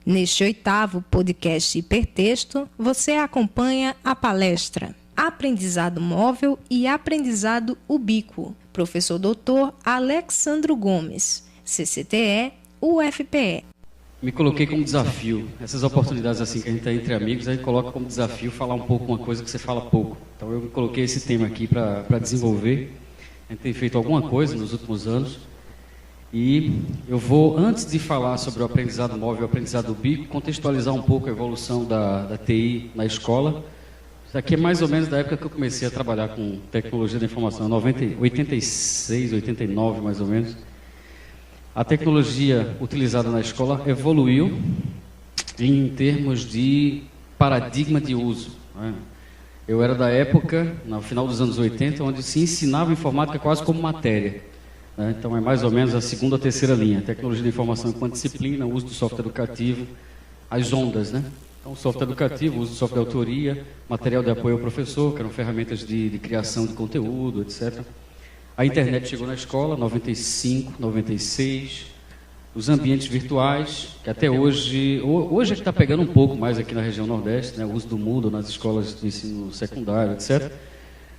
Neste 8º podcast Hipertexto, você acompanha a palestra Aprendizado Móvel e Aprendizado Ubíquo, professor Dr. Alexandro Gomes, CCTE, UFPE. Me coloquei como desafio, essas oportunidades assim que a gente está entre amigos, a gente coloca como desafio falar um pouco uma coisa que você fala pouco. Então eu coloquei esse tema aqui para desenvolver. A gente tem feito alguma coisa nos últimos anos. E eu vou, antes de falar sobre o aprendizado móvel e o aprendizado ubíquo, contextualizar um pouco a evolução da TI na escola. Isso aqui é mais ou menos da época que eu comecei a trabalhar com tecnologia da informação, 86, 89 mais ou menos. A tecnologia utilizada na escola evoluiu em termos de paradigma de uso, né? Eu era da época, no final dos anos 80, onde se ensinava informática quase como matéria. Então é mais ou menos a segunda ou terceira linha, tecnologia da informação enquanto disciplina, uso do software educativo, as ondas, né? Então software educativo, uso do software de autoria, material de apoio ao professor, que eram ferramentas de criação de conteúdo, etc. A internet chegou na escola, 95, 96, os ambientes virtuais, que até hoje é que está pegando um pouco mais aqui na região Nordeste, né? O uso do Moodle nas escolas de ensino secundário, etc.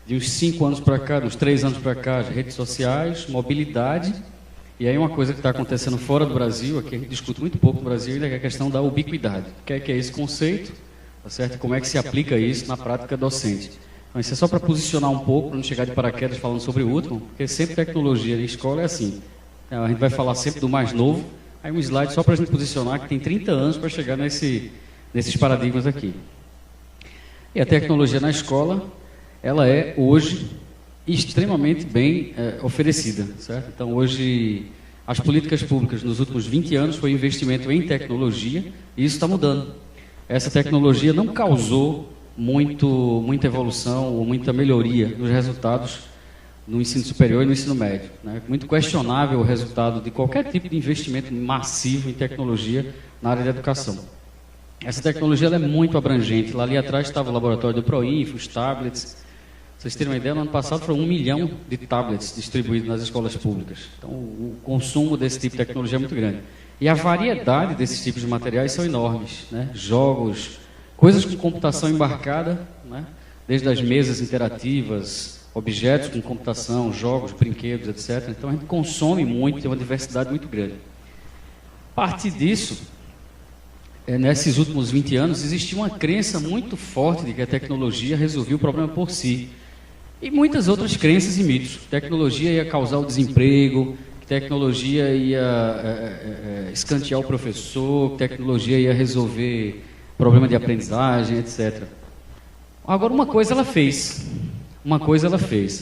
De uns 5 anos para cá, uns 3 anos para cá, as redes sociais, mobilidade, e aí uma coisa que está acontecendo fora do Brasil, aqui a gente discute muito pouco no Brasil, é a questão da ubiquidade. O que é esse conceito, tá certo? Como é que se aplica isso na prática docente? Então isso é só para posicionar um pouco, para não chegar de paraquedas falando sobre o último, porque sempre tecnologia na escola é assim. A gente vai falar sempre do mais novo, aí um slide só para a gente posicionar que tem 30 anos para chegar nesses paradigmas aqui. E a tecnologia na escola, ela é hoje extremamente bem oferecida, certo? Então hoje as políticas públicas nos últimos 20 anos foi investimento em tecnologia e isso está mudando. Essa tecnologia não causou muita evolução ou muita melhoria nos resultados no ensino superior e no ensino médio, né? Muito questionável o resultado de qualquer tipo de investimento massivo em tecnologia na área da educação. Essa tecnologia ela é muito abrangente. Lá ali atrás estava o laboratório do Proinfo, os tablets. Vocês terem uma ideia, no ano passado foram 1 milhão de tablets distribuídos nas escolas públicas. Então, o consumo desse tipo de tecnologia é muito grande. E a variedade desses tipos de materiais são enormes, né? Jogos, coisas com computação embarcada, né? Desde as mesas interativas, objetos com computação, jogos, brinquedos, etc. Então, a gente consome muito, tem uma diversidade muito grande. A partir disso, nesses últimos 20 anos, existia uma crença muito forte de que a tecnologia resolvia o problema por si. E muitas outras crenças e mitos. Tecnologia ia causar o desemprego, tecnologia ia escantear o professor, tecnologia ia resolver problema de aprendizagem, etc. Agora, uma coisa ela fez.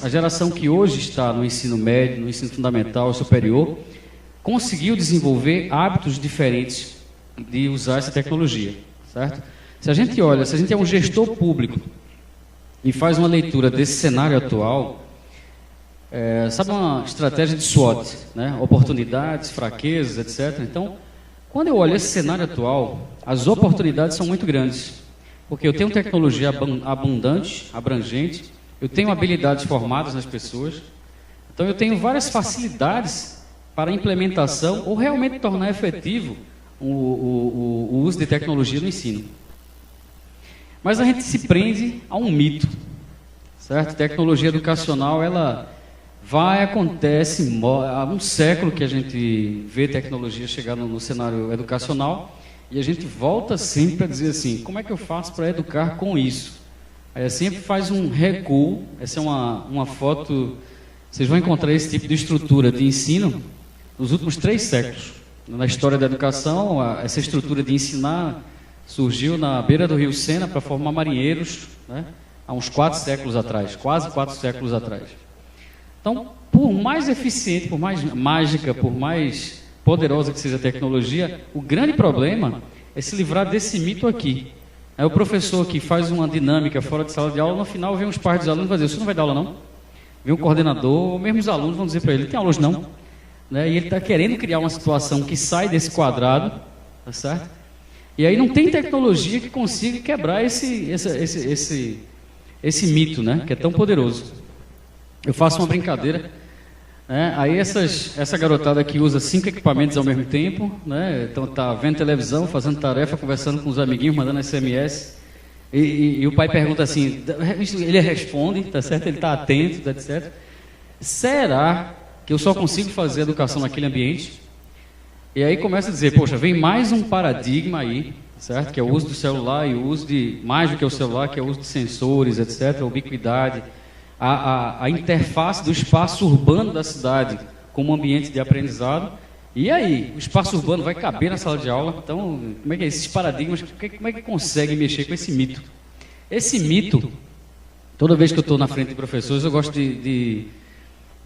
A geração que hoje está no ensino médio, no ensino fundamental e superior, conseguiu desenvolver hábitos diferentes de usar essa tecnologia, certo? Se a gente é um gestor público e faz uma leitura desse cenário atual, sabe uma estratégia de SWOT, né? Oportunidades, fraquezas, etc. Então, quando eu olho esse cenário atual, as oportunidades são muito grandes, porque eu tenho tecnologia abundante, abrangente, eu tenho habilidades formadas nas pessoas, então eu tenho várias facilidades para a implementação ou realmente tornar efetivo o uso de tecnologia no ensino. Mas a gente se prende a um mito, certo? Tecnologia educacional, ela acontece, há um século que a gente vê tecnologia chegar no cenário educacional e a gente volta sempre a dizer assim, como é que eu faço para educar com isso? Aí sempre faz um recuo, essa é uma foto, vocês vão encontrar esse tipo de estrutura de ensino nos últimos 3 séculos. Na história da educação, essa estrutura de ensinar surgiu na beira do rio Sena para formar marinheiros, né? Há uns 4 séculos atrás, quase 4 séculos atrás. Então, por mais eficiente, por mais mágica, por mais poderosa que seja a tecnologia, o grande problema é se livrar desse mito aqui. É o professor que faz uma dinâmica fora de sala de aula, no final vem uns pares dos alunos e vai dizer, você não vai dar aula não? Vem um coordenador, ou mesmo os alunos vão dizer para ele, tem aula hoje não? Né? E ele está querendo criar uma situação que sai desse quadrado, tá certo? E aí não tem tecnologia que consiga quebrar esse mito, né? Que é tão poderoso. Eu faço uma brincadeira. Aí essa garotada que usa 5 equipamentos ao mesmo tempo, né? Então tá vendo televisão, fazendo tarefa, conversando com os amiguinhos, mandando SMS, e o pai pergunta assim, ele responde, tá certo? Ele está atento, tá etc. Será que eu só consigo fazer educação naquele ambiente? E aí começa a dizer, poxa, vem mais um paradigma aí, certo? Que é o uso do celular e o uso de, mais do que o celular, que é o uso de sensores, etc., a ubiquidade, a interface do espaço urbano da cidade como ambiente de aprendizado. E aí, o espaço urbano vai caber na sala de aula? Então, como é que é esses paradigmas, como é que consegue mexer com esse mito? Esse mito, toda vez que eu estou na frente de professores, eu gosto de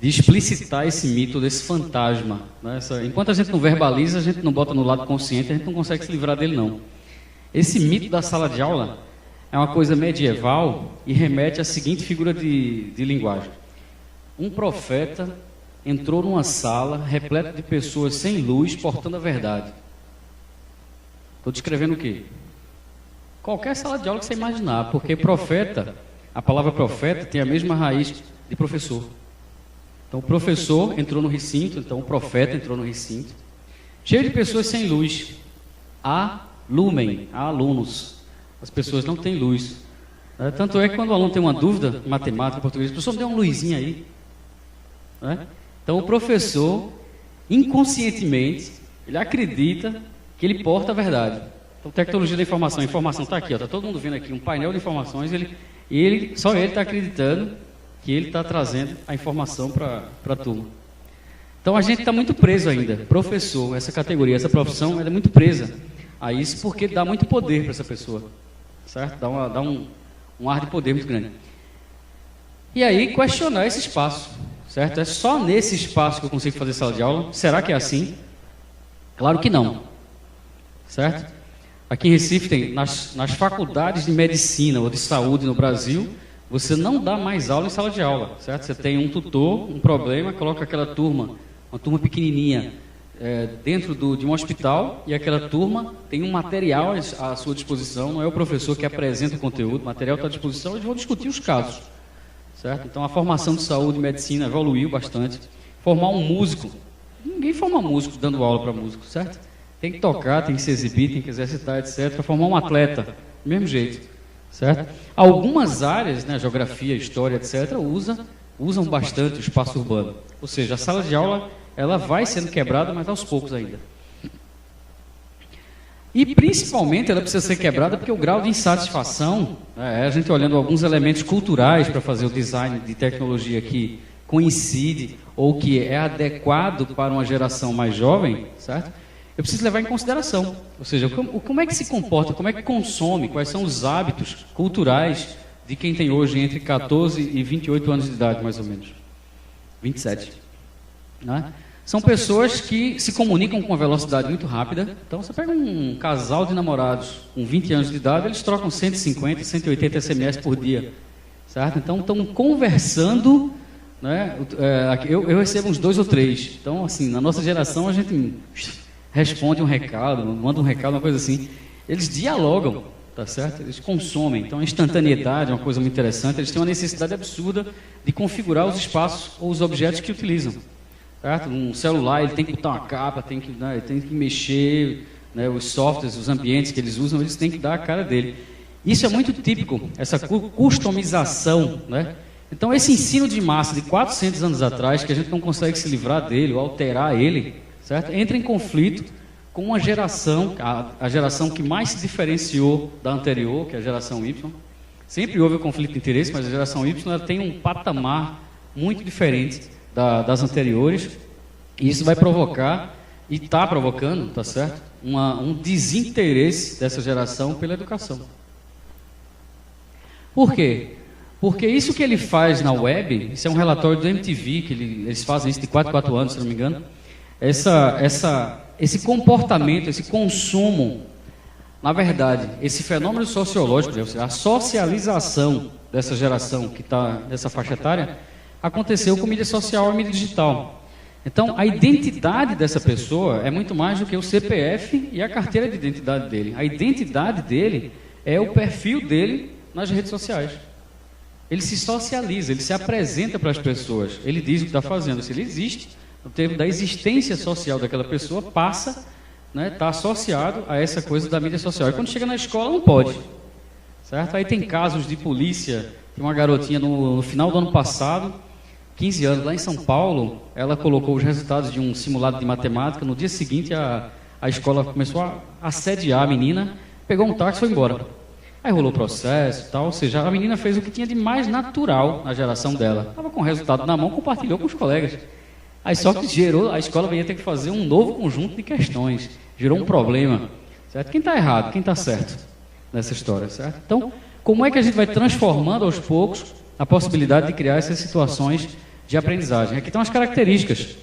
explicitar esse mito, desse fantasma. Né? Enquanto a gente não verbaliza, a gente não bota no lado consciente, a gente não consegue se livrar dele, não. Esse mito da sala de aula é uma coisa medieval e remete à seguinte figura de linguagem. Um profeta entrou numa sala repleta de pessoas sem luz, portando a verdade. Estou descrevendo o quê? Qualquer sala de aula que você imaginar, porque profeta, a palavra profeta tem a mesma raiz de professor. Então o professor entrou no recinto, então o profeta entrou no recinto, cheio de pessoas sem luz. Há lumen, há alunos. As pessoas não têm luz. Tanto é que quando o aluno tem uma dúvida em matemática, em português, o professor me deu uma luzinha aí. Então o professor, inconscientemente, ele acredita que ele porta a verdade. Então tecnologia da informação, a informação está aqui, está todo mundo vendo aqui um painel de informações, só ele está acreditando que ele está trazendo a informação para a turma. Então a gente está muito preso ainda. Professor, essa categoria, essa profissão, ela é muito presa a isso porque dá muito poder para essa pessoa. Certo? Dá um ar de poder muito grande. E aí, questionar esse espaço, certo? É só nesse espaço que eu consigo fazer sala de aula? Será que é assim? Claro que não, certo? Aqui em Recife tem, nas faculdades de medicina ou de saúde no Brasil, você não dá mais aula em sala de aula, certo? Você tem um tutor, um problema, coloca aquela turma, uma turma pequenininha, dentro de um hospital, e aquela turma tem um material à sua disposição, não é o professor que apresenta o conteúdo, o material está à disposição, eles vão discutir os casos, certo? Então a formação de saúde e medicina evoluiu bastante. Formar um músico, ninguém forma músico dando aula para músico, certo? Tem que tocar, tem que se exibir, tem que exercitar, etc. Formar um atleta, do mesmo jeito, certo? Algumas áreas, né, geografia, história, etc., usam bastante o espaço urbano, ou seja, a sala de aula ela vai sendo quebrada, mas aos poucos ainda. E, principalmente, ela precisa ser quebrada porque o grau de insatisfação, a gente olhando alguns elementos culturais para fazer o design de tecnologia que coincide ou que é adequado para uma geração mais jovem, certo? Eu preciso levar em consideração. Ou seja, como é que se comporta, como é que consome, quais são os hábitos culturais de quem tem hoje entre 14 e 28 anos de idade, mais ou menos. 27. Né? São pessoas que se comunicam com uma velocidade muito rápida. Então, você pega um casal de namorados com 20 anos de idade, eles trocam 150, 180 SMS por dia. Certo? Então, estão conversando, né? Eu recebo uns 2 ou 3. Então, assim, na nossa geração, a gente responde um recado, manda um recado, uma coisa assim. Eles dialogam, tá certo? Eles consomem. Então, a instantaneidade é uma coisa muito interessante. Eles têm uma necessidade absurda de configurar os espaços ou os objetos que utilizam. Certo? Um celular, ele tem que botar uma capa, tem que mexer, né, os softwares, os ambientes que eles usam, eles têm que dar a cara dele. Isso é muito típico, essa customização, né? Então, esse ensino de massa de 400 anos atrás, que a gente não consegue se livrar dele ou alterar ele, certo? Entra em conflito com uma geração, a geração que mais se diferenciou da anterior, que é a geração Y. Sempre houve o conflito de interesse, mas a geração Y ela tem um patamar muito diferente das anteriores, e isso vai provocar, e está provocando, tá certo? Um desinteresse dessa geração pela educação. Por quê? Porque isso que ele faz na web, isso é um relatório do MTV, que eles fazem isso de 4 em 4 anos, se não me engano, esse comportamento, esse consumo, na verdade, esse fenômeno sociológico, a socialização dessa geração que está nessa faixa etária, aconteceu com mídia social e mídia digital. Então, a identidade dessa pessoa é muito mais do que o CPF e a carteira de identidade dele. A identidade dele é o perfil dele nas redes sociais. ele se socializa, ele se apresenta para as pessoas, ele diz o que está fazendo. Se ele existe, o termo da existência social daquela pessoa passa, né, está associado a essa coisa da mídia social. E quando chega na escola, não pode. Certo? Aí tem casos de polícia, tem uma garotinha no final do ano passado, 15 anos, lá em São Paulo, ela colocou os resultados de um simulado de matemática, no dia seguinte a escola começou a assediar a menina, pegou um táxi e foi embora. Aí rolou o processo e tal, ou seja, a menina fez o que tinha de mais natural na geração dela. Estava com o resultado na mão, compartilhou com os colegas. Aí só que gerou, a escola ia ter que fazer um novo conjunto de questões, gerou um problema. Certo? Quem está errado, quem está certo nessa história, certo? Então, como é que a gente vai transformando aos poucos a possibilidade de criar essas situações de aprendizagem? Aqui estão as características.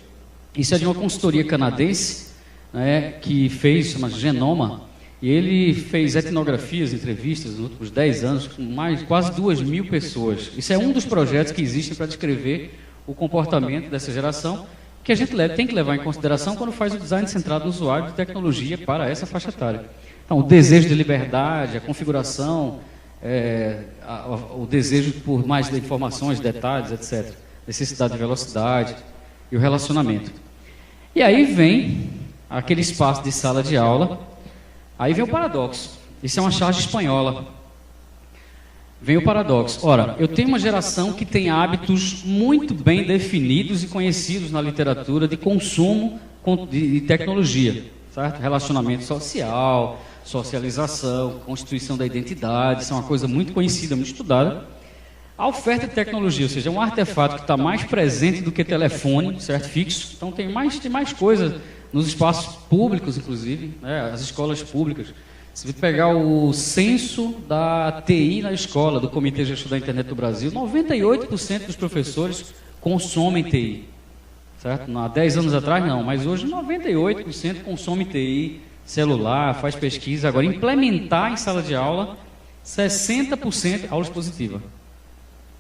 Isso é de uma consultoria canadense, né, que fez, chama Genoma, e ele fez etnografias, entrevistas nos últimos 10 anos com quase 2.000 pessoas. Isso é um dos projetos que existem para descrever o comportamento dessa geração, que a gente tem que levar em consideração quando faz o design centrado no usuário de tecnologia para essa faixa etária. Então, o desejo de liberdade, a configuração, o desejo por mais informações, detalhes, etc. Necessidade de velocidade e o relacionamento. E aí vem aquele espaço de sala de aula, aí vem o paradoxo. Isso é uma charge espanhola. Vem o paradoxo. Ora, eu tenho uma geração que tem hábitos muito bem definidos e conhecidos na literatura de consumo de tecnologia, certo? Relacionamento social, socialização, constituição da identidade, isso é uma coisa muito conhecida, muito estudada. A oferta de tecnologia, ou seja, é um artefato que está mais presente do que telefone, certo? Fixo. Então tem mais coisa nos espaços públicos, inclusive, né? As escolas públicas. Se você pegar o censo da TI na escola, do Comitê de Gestor da Internet do Brasil, 98% dos professores consomem TI. Certo? Há 10 anos atrás não, mas hoje 98% consomem TI, celular, faz pesquisa. Agora, implementar em sala de aula, 60% aula expositiva.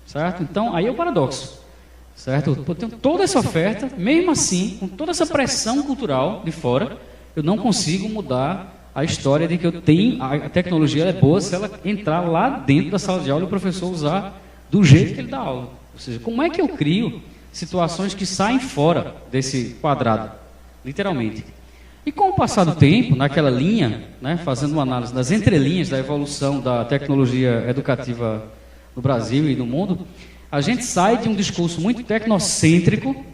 Certo? Então, aí é o paradoxo. Certo? Eu tenho toda essa oferta, mesmo assim, com toda essa pressão cultural de fora, eu não consigo mudar a história de que eu tenho, a tecnologia é boa se ela entrar lá dentro da sala de aula e o professor usar do jeito que ele dá aula. Ou seja, como é que eu crio situações que saem fora desse quadrado, literalmente. E com o passar do tempo, naquela linha, né, fazendo uma análise das entrelinhas da evolução da tecnologia educativa no Brasil e no mundo, a gente sai de um discurso muito tecnocêntrico,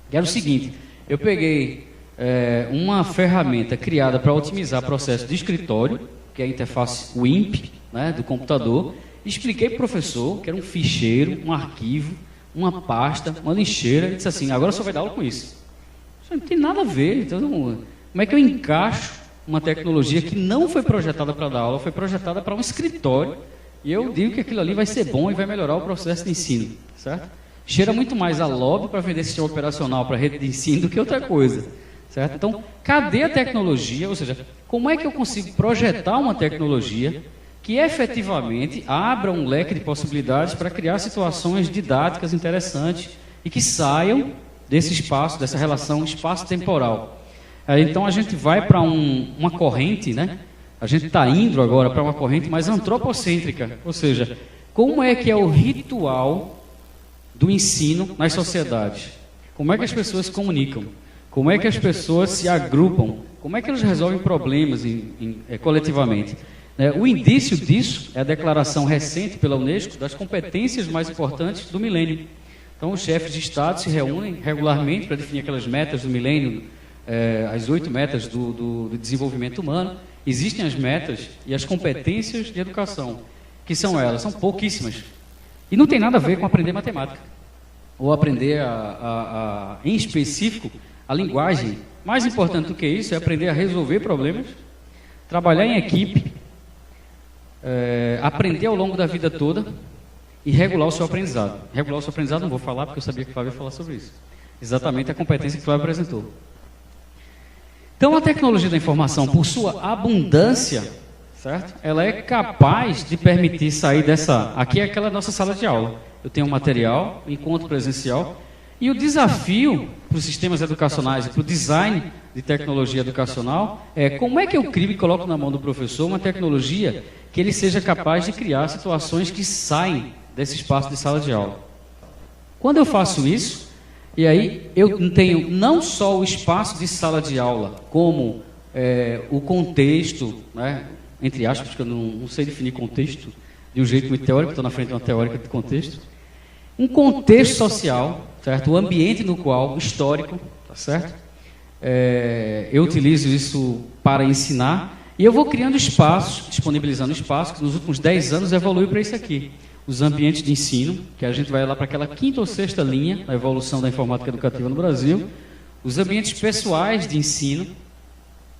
que era o seguinte: eu peguei uma ferramenta criada para otimizar processo de escritório, que é a interface WIMP, né, do computador, e expliquei para o professor que era um ficheiro, um arquivo, uma pasta, uma lixeira, e disse assim: agora só vai dar aula com isso. Isso não tem nada a ver. Então, como é que eu encaixo uma tecnologia que não foi projetada para dar aula, foi projetada para um escritório, e eu digo que aquilo ali vai ser bom e vai melhorar o processo de ensino, certo? Cheira muito mais a lobby para vender sistema operacional para a rede de ensino do que outra coisa, certo? Então, cadê a tecnologia? Ou seja, como é que eu consigo projetar uma tecnologia que efetivamente abra um leque de possibilidades para criar situações didáticas interessantes e que saiam desse espaço, dessa relação espaço-temporal? Então, a gente vai para uma corrente, né? A gente está indo agora para uma corrente mais antropocêntrica, ou seja, como é que é o ritual do ensino nas sociedades? Como é que as pessoas se comunicam? Como é que as pessoas se agrupam? Como é que elas resolvem problemas coletivamente? O indício disso é a declaração recente pela Unesco das competências mais importantes do milênio. Então, os chefes de Estado se reúnem regularmente para definir aquelas metas do milênio, as 8 metas do desenvolvimento humano. Existem as metas e as competências de educação, que são elas, são pouquíssimas. E não tem nada a ver com aprender matemática, ou aprender, em específico, a linguagem. Mais importante do que isso é aprender a resolver problemas, trabalhar em equipe, aprender ao longo da vida toda e regular o seu aprendizado. Regular o seu aprendizado não vou falar, porque eu sabia que o Flávio ia falar sobre isso. Exatamente a competência que o Flávio apresentou. Então, a tecnologia da informação, por sua abundância, certo? Ela é capaz de permitir sair dessa... Aqui é aquela nossa sala de aula. Eu tenho um material, um encontro presencial, e o desafio para os sistemas educacionais e para o design de tecnologia educacional é como é que eu crio e coloco na mão do professor uma tecnologia que ele seja capaz de criar situações que saem desse espaço de sala de aula. Quando eu faço isso, e aí eu tenho não só o espaço de sala de aula, como o contexto, né, entre aspas, porque eu não sei definir contexto de um jeito muito teórico, estou na frente de uma teórica de contexto, um contexto social, certo? O ambiente no qual, histórico, tá certo? Eu utilizo isso para ensinar e eu vou criando espaços, disponibilizando espaços, que nos últimos 10 anos evoluiu para isso aqui. Os ambientes de ensino, que a gente vai lá para aquela 5ª ou 6ª linha na evolução da informática educativa no Brasil. Os ambientes pessoais de ensino,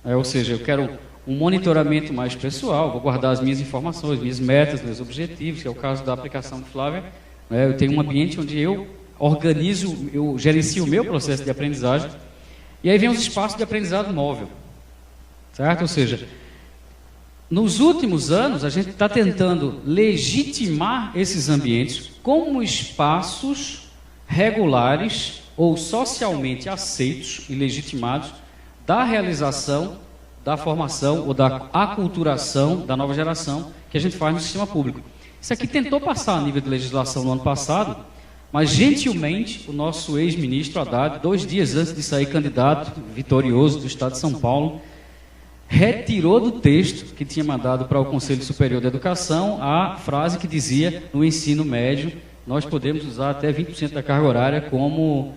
ou seja, eu quero um monitoramento mais pessoal, vou guardar as minhas informações, minhas metas, meus objetivos, que é o caso da aplicação de Flávia. Eu tenho um ambiente onde eu organizo, eu gerencio o meu processo de aprendizagem. E aí vem os espaços de aprendizado móvel, certo? Ou seja, nos últimos anos, a gente está tentando legitimar esses ambientes como espaços regulares ou socialmente aceitos e legitimados da realização, da formação ou da aculturação da nova geração que a gente faz no sistema público. Isso aqui tentou passar a nível de legislação no ano passado, mas gentilmente o nosso ex-ministro Haddad, 2 dias antes de sair candidato vitorioso do Estado de São Paulo, retirou do texto que tinha mandado para o Conselho Superior de Educação a frase que dizia, no ensino médio, nós podemos usar até 20% da carga horária como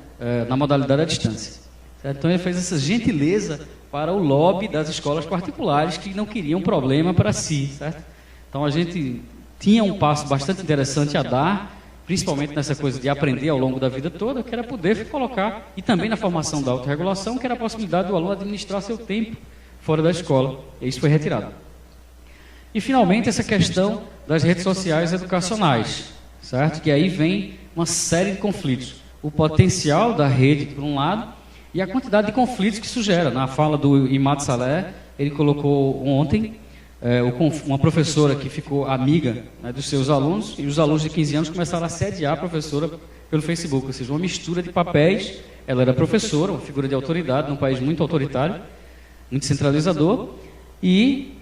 na modalidade à distância. Certo? Então ele fez essa gentileza para o lobby das escolas particulares que não queriam problema para si. Certo? Então a gente tinha um passo bastante interessante a dar, principalmente nessa coisa de aprender ao longo da vida toda, que era poder colocar, e também na formação da autorregulação, que era a possibilidade do aluno administrar seu tempo fora da escola, e isso foi retirado. E, finalmente, essa questão das redes sociais educacionais, certo? Que aí vem uma série de conflitos. O potencial da rede, por um lado, e a quantidade de conflitos que isso gera. Na fala do Imad Saleh, ele colocou ontem uma professora que ficou amiga, né, dos seus alunos, e os alunos de 15 anos começaram a assediar a professora pelo Facebook, ou seja, uma mistura de papéis. Ela era professora, uma figura de autoridade num país muito autoritário, muito centralizador, e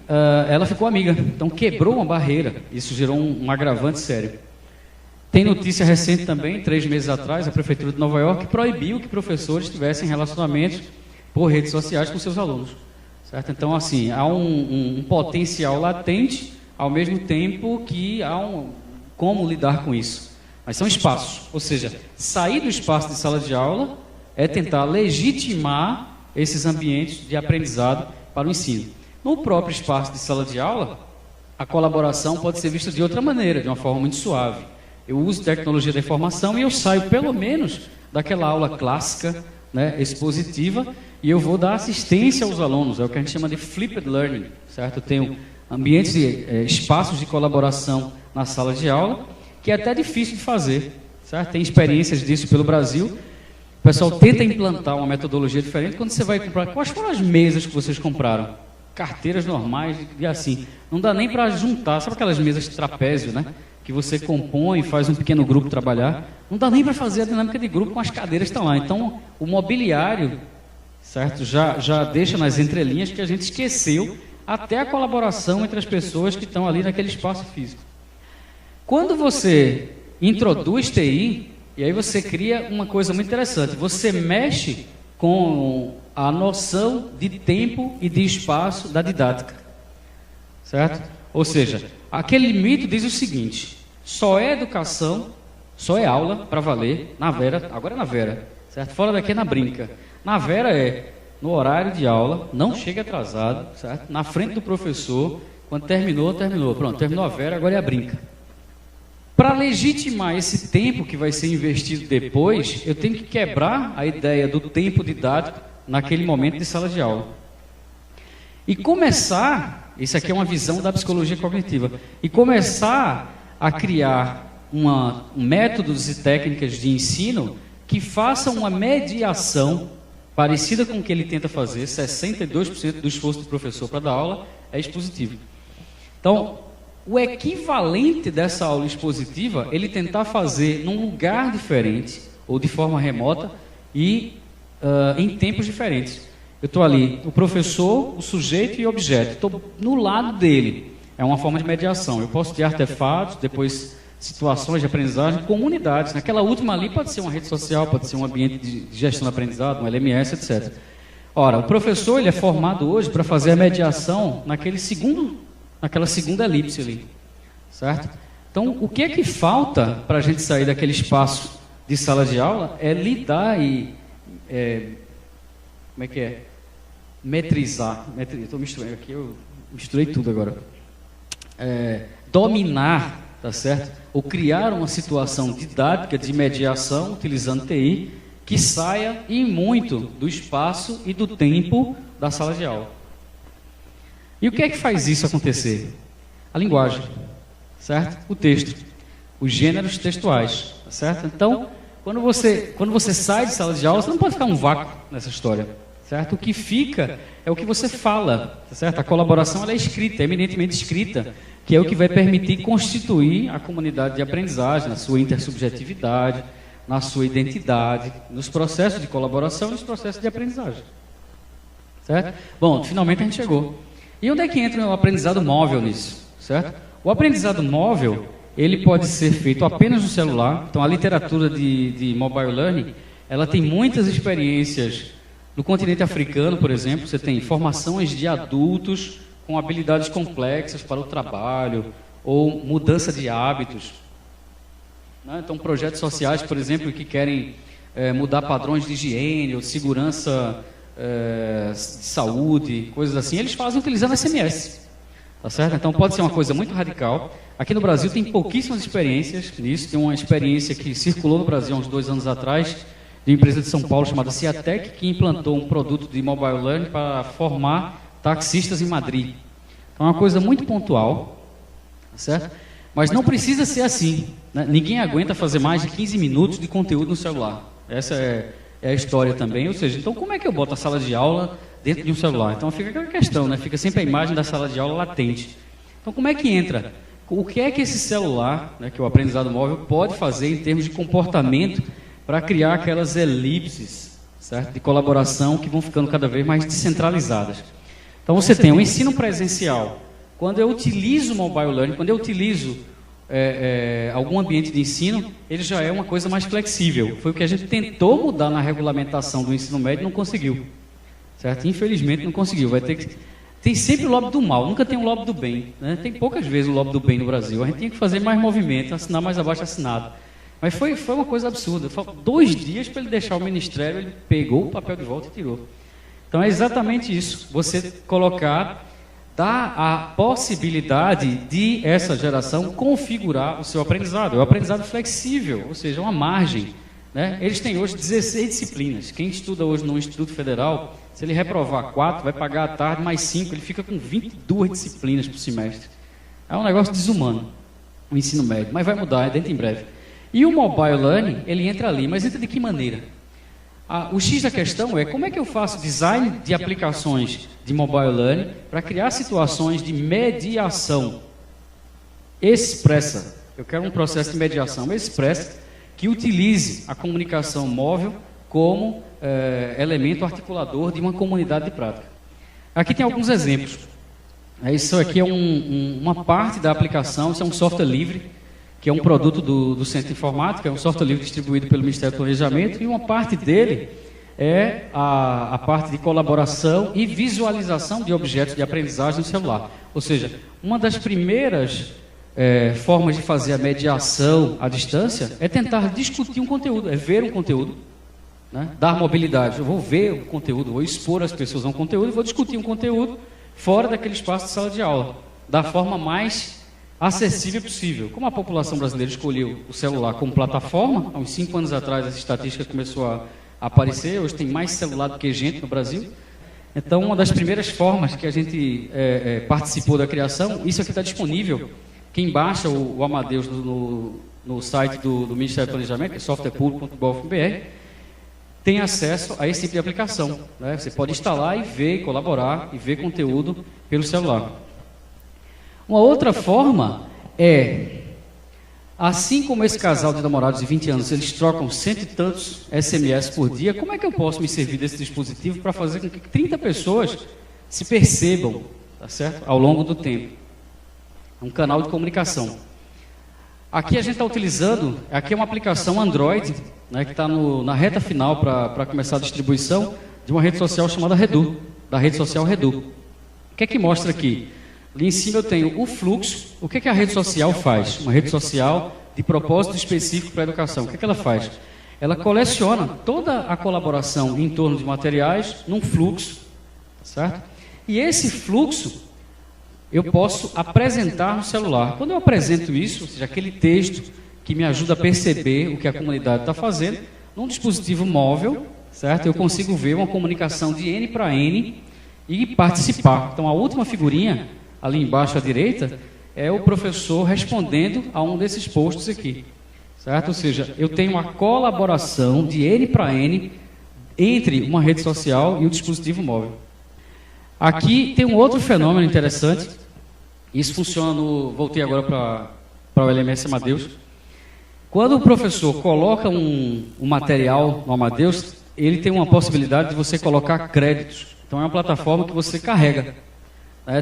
ela ficou amiga. Então quebrou uma barreira, isso gerou um agravante sério. Tem notícia recente também, 3 meses atrás, a Prefeitura de Nova York proibiu que professores tivessem relacionamentos por redes sociais com seus alunos. Certo? Então, assim, há um potencial latente, ao mesmo tempo que há como lidar com isso. Mas são espaços, ou seja, sair do espaço de sala de aula é tentar legitimar esses ambientes de aprendizado para o ensino. No próprio espaço de sala de aula, a colaboração pode ser vista de outra maneira, de uma forma muito suave. Eu uso tecnologia da informação e eu saio, pelo menos, daquela aula clássica, né, expositiva, e eu vou dar assistência aos alunos, é o que a gente chama de flipped learning, certo? Eu tenho ambientes, espaços de colaboração na sala de aula, que é até difícil de fazer, certo? Tem experiências disso pelo Brasil. O pessoal tenta implantar uma metodologia diferente. Quando você vai comprar, quais foram as mesas que vocês compraram? Carteiras normais e assim. Não dá nem para juntar, sabe aquelas mesas de trapézio, né? Que você compõe, faz um pequeno grupo trabalhar. Não dá nem para fazer a dinâmica de grupo com as cadeiras que estão lá. Então, o mobiliário, certo? Já deixa nas entrelinhas que a gente esqueceu até a colaboração entre as pessoas que estão ali naquele espaço físico. Quando você introduz TI, e aí você cria uma coisa muito interessante, você mexe com a noção de tempo e de espaço da didática, certo? Ou seja, aquele mito diz o seguinte, só é educação, só é aula para valer na Vera, agora é na Vera, certo? Fora daqui é na Brinca. Na Vera é no horário de aula, não chega atrasado, certo? Na frente do professor, quando terminou, terminou. Pronto, terminou a Vera, agora é a Brinca. Para legitimar esse tempo que vai ser investido depois, eu tenho que quebrar a ideia do tempo didático naquele momento de sala de aula. E começar, isso aqui é uma visão da psicologia cognitiva, e começar a criar métodos e técnicas de ensino que façam uma mediação parecida com o que ele tenta fazer. 62% do esforço do professor para dar aula é expositivo. Então, o equivalente dessa aula expositiva, ele tentar fazer num lugar diferente, ou de forma remota, e em tempos diferentes. Eu estou ali, o professor, o sujeito e o objeto. Estou no lado dele. É uma forma de mediação. Eu posso ter artefatos, depois situações de aprendizagem, comunidades. Naquela última ali pode ser uma rede social, pode ser um ambiente de gestão do aprendizado, um LMS, etc. Ora, o professor ele é formado hoje para fazer a mediação naquela segunda elipse ali, certo? Então, o que é que falta para a gente sair daquele espaço de sala de aula é lidar e... como é que é? Metrizar. Estou misturando aqui, eu misturei tudo agora. Dominar, tá certo? Ou criar uma situação didática de mediação utilizando TI que saia e muito do espaço e do tempo da sala de aula. E o que é que faz isso acontecer? A linguagem, certo? O texto, os gêneros textuais, tá certo? Então, quando você sai de sala de aula, você não pode ficar um vácuo nessa história, certo? O que fica é o que você fala, tá certo? A colaboração ela é escrita, é eminentemente escrita, que é o que vai permitir constituir a comunidade de aprendizagem, na sua intersubjetividade, na sua identidade, nos processos de colaboração e nos processos de aprendizagem. Certo? Bom, finalmente a gente chegou. E onde é que entra o aprendizado móvel nisso? Certo? O aprendizado móvel, ele pode ser feito apenas no celular. Então, a literatura de mobile learning, ela tem muitas experiências. No continente africano, por exemplo, você tem formações de adultos com habilidades complexas para o trabalho ou mudança de hábitos. Então, projetos sociais, por exemplo, que querem mudar padrões de higiene ou de segurança de saúde, coisas assim, eles fazem utilizando SMS. Tá certo? Então, pode ser uma coisa muito radical. Aqui no Brasil tem pouquíssimas experiências nisso. Tem uma experiência que circulou no Brasil há uns 2 anos atrás, de uma empresa de São Paulo chamada Ciatec, que implantou um produto de mobile learning para formar taxistas em Madrid. Então, é uma coisa muito pontual, tá certo? Mas não precisa ser assim, né? Ninguém aguenta fazer mais de 15 minutos de conteúdo no celular. Essa é a história também. Ou seja, então como é que eu boto a sala de aula dentro de um celular? Então fica aquela questão, né? Fica sempre a imagem da sala de aula latente. Então como é que entra? O que é que esse celular, né, que é o aprendizado móvel, pode fazer em termos de comportamento para criar aquelas elipses, certo? De colaboração que vão ficando cada vez mais descentralizadas. Então você tem o ensino presencial. Quando eu utilizo o mobile learning, quando eu utilizo algum ambiente de ensino, ele já é uma coisa mais flexível. Foi o que a gente tentou mudar na regulamentação do ensino médio e não conseguiu. Certo? Infelizmente não conseguiu. Vai ter que... Tem sempre o lobby do mal, nunca tem o lobby do bem. Né? Tem poucas vezes o lobby do bem no Brasil. A gente tinha que fazer mais movimento, assinar mais abaixo assinado. Mas foi uma coisa absurda. Foi 2 dias para ele deixar o ministério, ele pegou o papel de volta e tirou. Então é exatamente isso. Você colocar... dá a possibilidade de essa geração configurar o seu aprendizado. É um aprendizado flexível, ou seja, uma margem. Né? Eles têm hoje 16 disciplinas. Quem estuda hoje no Instituto Federal, se ele reprovar 4, vai pagar à tarde mais 5, ele fica com 22 disciplinas por semestre. É um negócio desumano, o ensino médio, mas vai mudar dentro em breve. E o mobile learning, ele entra ali, mas entra de que maneira? O X da questão é como é que eu faço design de aplicações de mobile learning para criar situações de mediação expressa. Eu quero um processo de mediação expressa que utilize a comunicação móvel como elemento articulador de uma comunidade de prática. Aqui tem alguns exemplos. Isso aqui é uma parte da aplicação, isso é um software livre, que é um produto do Centro de Informática, é um software livre distribuído pelo Ministério do Planejamento, e uma parte dele é a parte de colaboração e visualização de objetos de aprendizagem no celular. Ou seja, uma das primeiras formas de fazer a mediação à distância é tentar discutir um conteúdo, é ver um conteúdo, né? Dar mobilidade. Eu vou ver o conteúdo, vou expor as pessoas a um conteúdo e vou discutir um conteúdo fora daquele espaço de sala de aula, da forma mais acessível possível. Como a população brasileira escolheu o celular como plataforma, há uns 5 anos atrás essa estatística começou a aparecer, hoje tem mais celular do que gente no Brasil. Então, uma das primeiras formas que a gente participou da criação, isso aqui está disponível. Quem baixa o Amadeus no site do Ministério do Planejamento, que é softwarepublico.gov.br, tem acesso a esse tipo de aplicação. Né? Você pode instalar e ver, colaborar e ver conteúdo pelo celular. Uma outra forma é, assim como esse casal de namorados de 20 anos, eles trocam 100 e tantos SMS por dia, como é que eu posso me servir desse dispositivo para fazer com que 30 pessoas se percebam, tá certo? Ao longo do tempo? É um canal de comunicação. Aqui a gente está utilizando, aqui é uma aplicação Android, né, que está na reta final para começar a distribuição de uma rede social chamada Redu, da rede social Redu. O que é que mostra aqui? Ali em cima eu tenho o fluxo. O que é que a rede social faz? Uma rede social de propósito específico para a educação. O que é que ela faz? Ela coleciona toda a colaboração em torno de materiais num fluxo, certo? E esse fluxo eu posso apresentar no celular. Quando eu apresento isso, ou seja, aquele texto que me ajuda a perceber o que a comunidade está fazendo, num dispositivo móvel, certo? Eu consigo ver uma comunicação de N para N e participar. Então, a última figurinha, ali embaixo à direita, é o professor respondendo a um desses posts aqui, certo? Ou seja, eu tenho uma colaboração de N para N entre uma rede social e o dispositivo móvel. Aqui tem um outro fenômeno interessante. Isso funciona no... Voltei agora para o LMS Amadeus. Quando o professor coloca um material no Amadeus, ele tem uma possibilidade de você colocar créditos. Então é uma plataforma que você carrega.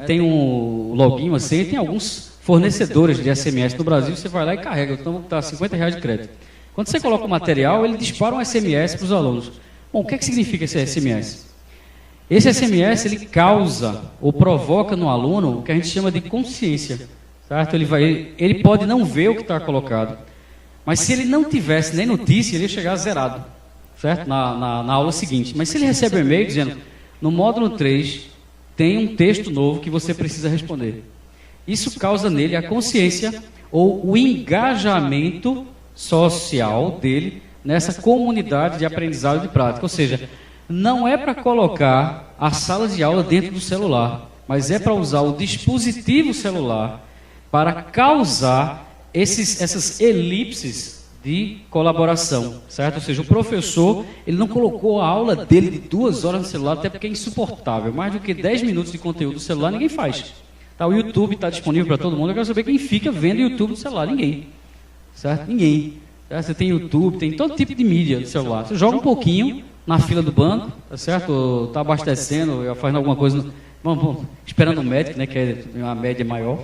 Tem um login assim, tem alguns fornecedores de SMS no Brasil, você vai lá e carrega. Então vou botar R$50 de crédito. Quando você coloca o material, ele dispara um SMS para os alunos. Bom, o que é que significa esse SMS? Esse SMS, ele causa ou provoca no aluno o que a gente chama de consciência, certo? Ele pode não ver o que está colocado, mas se ele não tivesse nem notícia, ele ia chegar zerado, certo? Na aula seguinte. Mas se ele recebe um e-mail dizendo, no módulo 3, tem um texto novo que você precisa responder. Isso causa nele a consciência ou o engajamento social dele nessa comunidade de aprendizado de prática, ou seja, não é para colocar a sala de aula dentro do celular, mas é para usar o dispositivo celular para causar essas elipses de colaboração, certo? Ou seja, o professor, ele não colocou a aula dele de 2 horas no celular, até porque é insuportável. Mais do que 10 minutos de conteúdo no celular, ninguém faz. Tá, o YouTube está disponível para todo mundo, eu quero saber quem fica vendo o YouTube no celular. Ninguém, certo? Ninguém. Você tem YouTube, tem todo tipo de mídia no celular. Você joga um pouquinho na fila do banco, tá certo? Está abastecendo, fazendo alguma coisa, esperando o médico, né, que é uma média maior.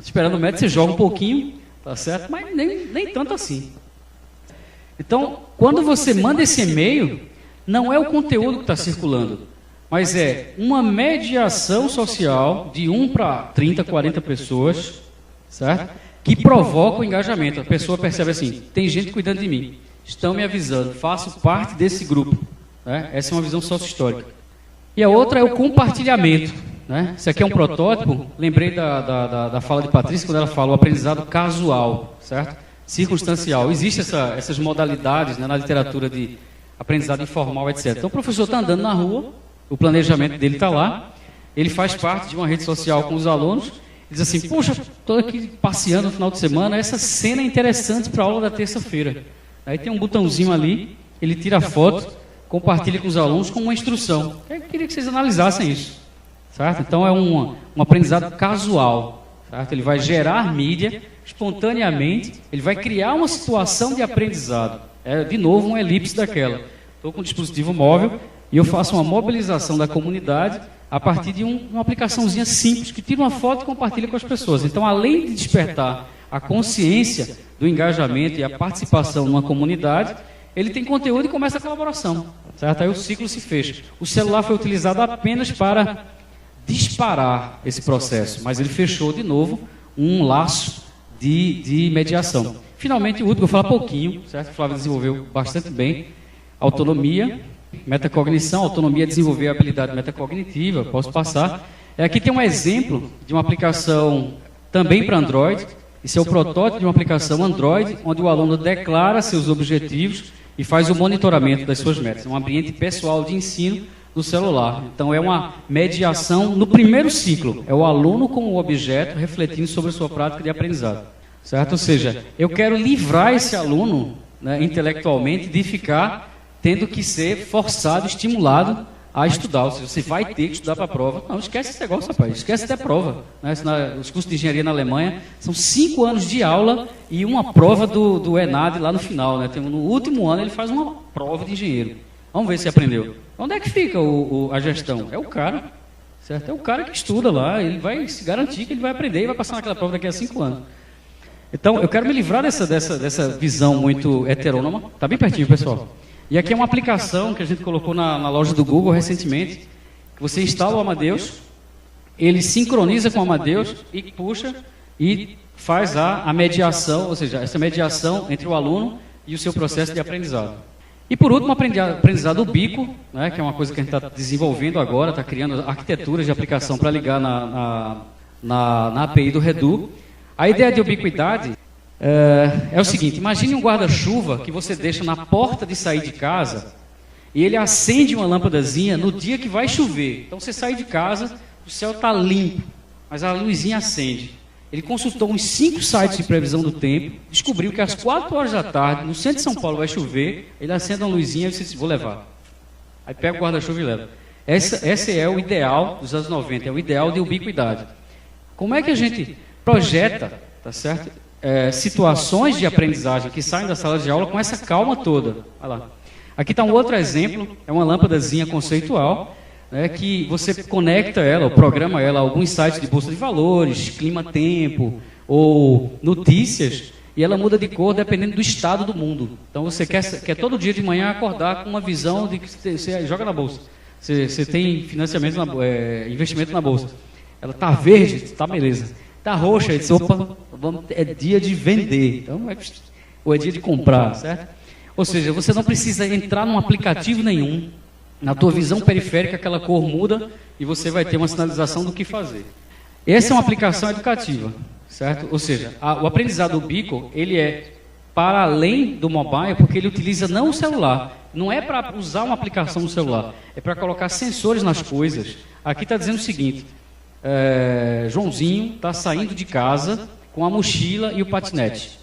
Esperando o médico, você joga um pouquinho, tá certo? Mas nem tanto assim. Então, quando você manda esse e-mail, não é o conteúdo que está circulando, mas é uma mediação social de 1 para 30, 40 pessoas, certo? Que provoca o engajamento. A pessoa percebe assim, tem gente cuidando de mim, estão me avisando, faço parte desse grupo. Né? Essa é uma visão sócio-histórica. E a outra é o compartilhamento. Né? Isso aqui é um protótipo, lembrei da fala de Patrícia, quando ela fala o aprendizado casual, certo? Circunstancial. Existem essas modalidades, né, na literatura de aprendizado informal, etc. Então o professor está andando na rua, o planejamento dele está lá, ele faz parte de uma rede social com os alunos, diz assim, poxa, estou aqui passeando no final de semana, essa cena é interessante para a aula da terça-feira. Aí tem um botãozinho ali, ele tira a foto, compartilha com os alunos com uma instrução. Eu queria que vocês analisassem isso, certo? Então é um aprendizado casual, certo? Ele vai gerar mídia espontaneamente, ele vai criar uma situação de aprendizado. É, de novo, uma elipse daquela. Estou com um dispositivo móvel e eu faço uma mobilização da comunidade a partir de uma aplicaçãozinha simples, que tira uma foto e compartilha com as pessoas. Então, além de despertar a consciência do engajamento e a participação numa comunidade, ele tem conteúdo e começa a colaboração, certo? Aí o ciclo se fecha. O celular foi utilizado apenas para disparar esse processo, mas ele fechou de novo um laço de mediação. Finalmente, o último, eu vou falar pouquinho, certo? O Flávio desenvolveu bastante bem. Autonomia, metacognição, autonomia é desenvolver a habilidade metacognitiva, posso passar. Aqui tem um exemplo de uma aplicação também para Android. Esse é o protótipo de uma aplicação Android, onde o aluno declara seus objetivos e faz o monitoramento das suas metas. É um ambiente pessoal de ensino no celular. Então, é uma mediação no primeiro ciclo. É o aluno como objeto refletindo sobre a sua prática de aprendizado. Certo? Ou seja, eu quero livrar esse aluno, né, intelectualmente de ficar tendo que ser forçado, estimulado a estudar. Ou seja, você vai ter que estudar para a prova. Não, esquece esse negócio, rapaz. Esquece até a prova. Né? Os cursos de engenharia na Alemanha são 5 anos de aula e uma prova do ENAD lá no final. Né? No último ano ele faz uma prova de engenheiro. Vamos ver se aprendeu. Onde é que fica a gestão? É o cara. Certo? É o cara que estuda lá. Ele vai se garantir que ele vai aprender e vai passar naquela prova daqui a 5 anos. Então, eu quero me livrar dessa visão muito heterônoma. Está bem pertinho, pessoal. E aqui é uma aplicação que a gente colocou na loja do Google recentemente, que você instala o Amadeus, ele sincroniza com o Amadeus e puxa e faz a mediação, ou seja, essa mediação entre o aluno e o seu processo de aprendizado. E por último, aprendizado ubíquo, né, que é uma coisa que a gente está desenvolvendo agora, está criando arquiteturas de aplicação para ligar na API do Redu. A ideia de ubiquidade é o seguinte: imagine um guarda-chuva que você deixa na porta de sair de casa e ele acende uma lâmpadazinha no dia que vai chover. Então você sai de casa, o céu está limpo, mas a luzinha acende. Ele consultou uns 5 sites de previsão do tempo, descobriu que às 4 horas da tarde, no centro de São Paulo, vai chover, ele acende uma luzinha e disse: vou levar. Aí pega o guarda-chuva e leva. Esse é o ideal dos anos 90, é o ideal de ubiquidade. Como é que a gente projeta, tá certo? Situações de aprendizagem que saem da sala de aula com essa calma toda? Olha lá. Aqui está um outro exemplo, é uma lâmpadazinha conceitual, né, que você conecta ela, ou programa ela a alguns sites de bolsa de valores, clima-tempo ou notícias, e ela muda de cor dependendo do estado do mundo. Então você quer todo dia de manhã acordar com uma visão de que você joga na bolsa. Você tem financiamento, investimento na bolsa. Ela está verde, está beleza. Está roxa, diz, opa, é dia de vender. Então, ou é dia de comprar, certo? Ou seja, você não precisa entrar num aplicativo nenhum. Na tua visão periférica, aquela cor muda e você vai ter uma sinalização do que fazer. Essa é uma aplicação educativa, certo? Ou seja, o aprendizado ubíquo, ele é para além do mobile, porque ele utiliza não o celular. Não é para usar uma aplicação no celular, é para colocar sensores nas coisas. Aqui está dizendo o seguinte: Joãozinho está saindo de casa com a mochila e o patinete,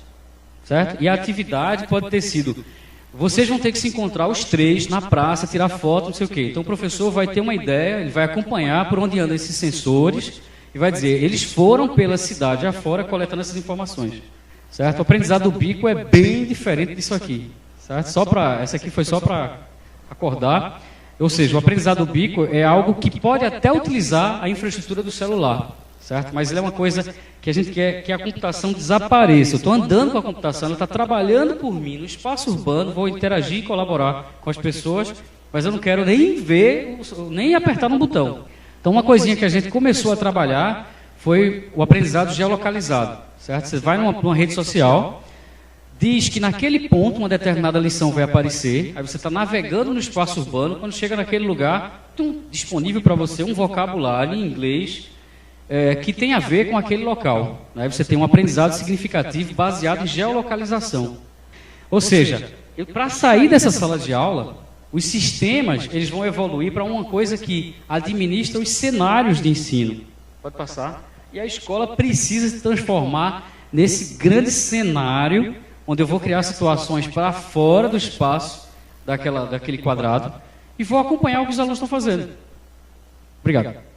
certo? E a atividade pode ter sido: vocês vão ter que se encontrar os 3 na praça, tirar foto, não sei o quê. Então o professor vai ter uma ideia, ele vai acompanhar por onde andam esses sensores e vai dizer: eles foram pela cidade afora coletando essas informações, certo? O aprendizado ubíquo é bem diferente disso aqui, certo? Essa aqui foi só para acordar. Ou seja, o aprendizado ubíquo é algo que pode até utilizar a infraestrutura do celular, certo? Mas ele é uma coisa que a gente quer que a computação desapareça. Eu estou andando com a computação, ela está trabalhando por mim no espaço urbano, vou interagir e colaborar com as pessoas, mas eu não quero nem ver, nem apertar no botão. Então, uma coisinha que a gente começou a trabalhar foi o aprendizado geolocalizado, certo? Você vai numa rede social, diz que naquele ponto uma determinada lição vai aparecer, aí você está navegando no espaço urbano, quando chega naquele lugar, disponível para você um vocabulário em inglês que tem a ver com aquele local. Aí você tem um aprendizado significativo baseado em geolocalização. Ou seja, para sair dessa sala de aula, os sistemas eles vão evoluir para uma coisa que administra os cenários de ensino. Pode passar. E a escola precisa se transformar nesse grande cenário onde eu vou criar situações para fora do espaço daquele quadrado e vou acompanhar o que os alunos estão fazendo. Obrigado.